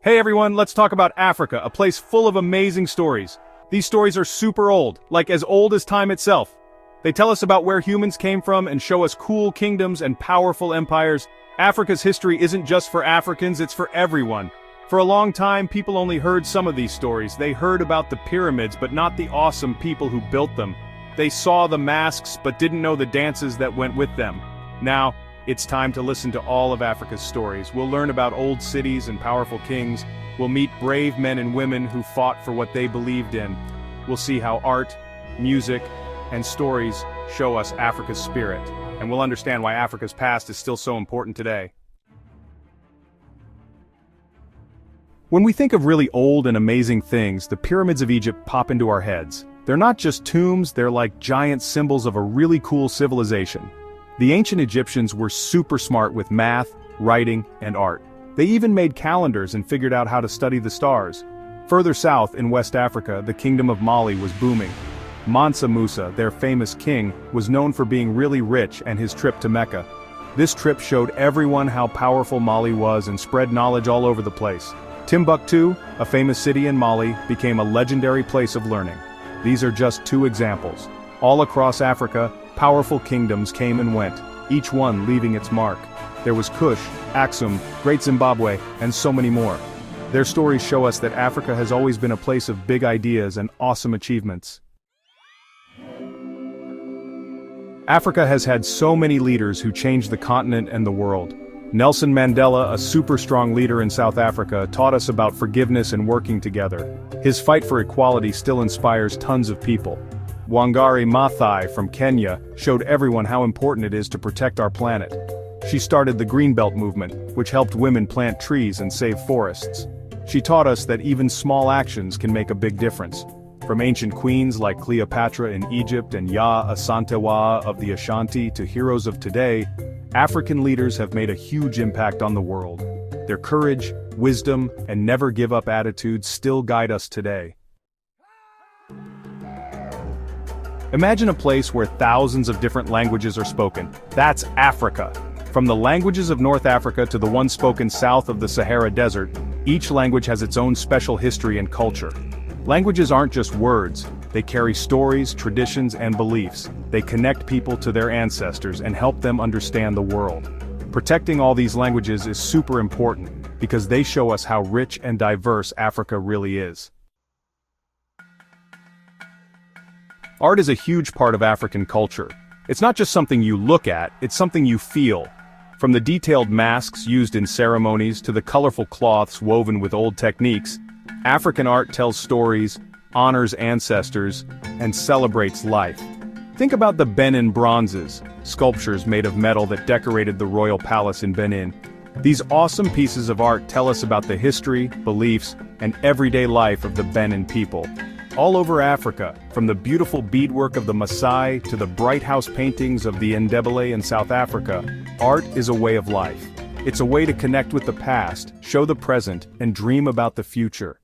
Hey everyone, let's talk about Africa, a place full of amazing stories. These stories are super old, like as old as time itself. They tell us about where humans came from and show us cool kingdoms and powerful empires. Africa's history isn't just for Africans, it's for everyone. For a long time, people only heard some of these stories. They heard about the pyramids, but not the awesome people who built them. They saw the masks, but didn't know the dances that went with them. Now, it's time to listen to all of Africa's stories. We'll learn about old cities and powerful kings. We'll meet brave men and women who fought for what they believed in. We'll see how art, music, and stories show us Africa's spirit. And we'll understand why Africa's past is still so important today. When we think of really old and amazing things, the pyramids of Egypt pop into our heads. They're not just tombs, they're like giant symbols of a really cool civilization. The ancient Egyptians were super smart with math, writing, and art. They even made calendars and figured out how to study the stars. Further south in West Africa, the kingdom of Mali was booming. Mansa Musa, their famous king, was known for being really rich and his trip to Mecca. This trip showed everyone how powerful Mali was and spread knowledge all over the place. Timbuktu, a famous city in Mali, became a legendary place of learning. These are just two examples. All across Africa, powerful kingdoms came and went, each one leaving its mark. There was Kush, Aksum, Great Zimbabwe, and so many more. Their stories show us that Africa has always been a place of big ideas and awesome achievements. Africa has had so many leaders who changed the continent and the world. Nelson Mandela, a super strong leader in South Africa, taught us about forgiveness and working together. His fight for equality still inspires tons of people. Wangari Maathai from Kenya showed everyone how important it is to protect our planet. She started the Greenbelt movement, which helped women plant trees and save forests. She taught us that even small actions can make a big difference. From ancient queens like Cleopatra in Egypt and Yaa Asantewaa of the Ashanti to heroes of today, African leaders have made a huge impact on the world. Their courage, wisdom, and never-give-up attitudes still guide us today. Imagine a place where thousands of different languages are spoken. That's Africa. From the languages of North Africa to the ones spoken south of the Sahara Desert, each language has its own special history and culture. Languages aren't just words, they carry stories, traditions, and beliefs. They connect people to their ancestors and help them understand the world. Protecting all these languages is super important, because they show us how rich and diverse Africa really is. Art is a huge part of African culture. It's not just something you look at, it's something you feel. From the detailed masks used in ceremonies to the colorful cloths woven with old techniques, African art tells stories, honors ancestors, and celebrates life. Think about the Benin bronzes, sculptures made of metal that decorated the royal palace in Benin. These awesome pieces of art tell us about the history, beliefs, and everyday life of the Benin people. All over Africa, from the beautiful beadwork of the Maasai to the bright house paintings of the Ndebele in South Africa, art is a way of life. It's a way to connect with the past, show the present, and dream about the future.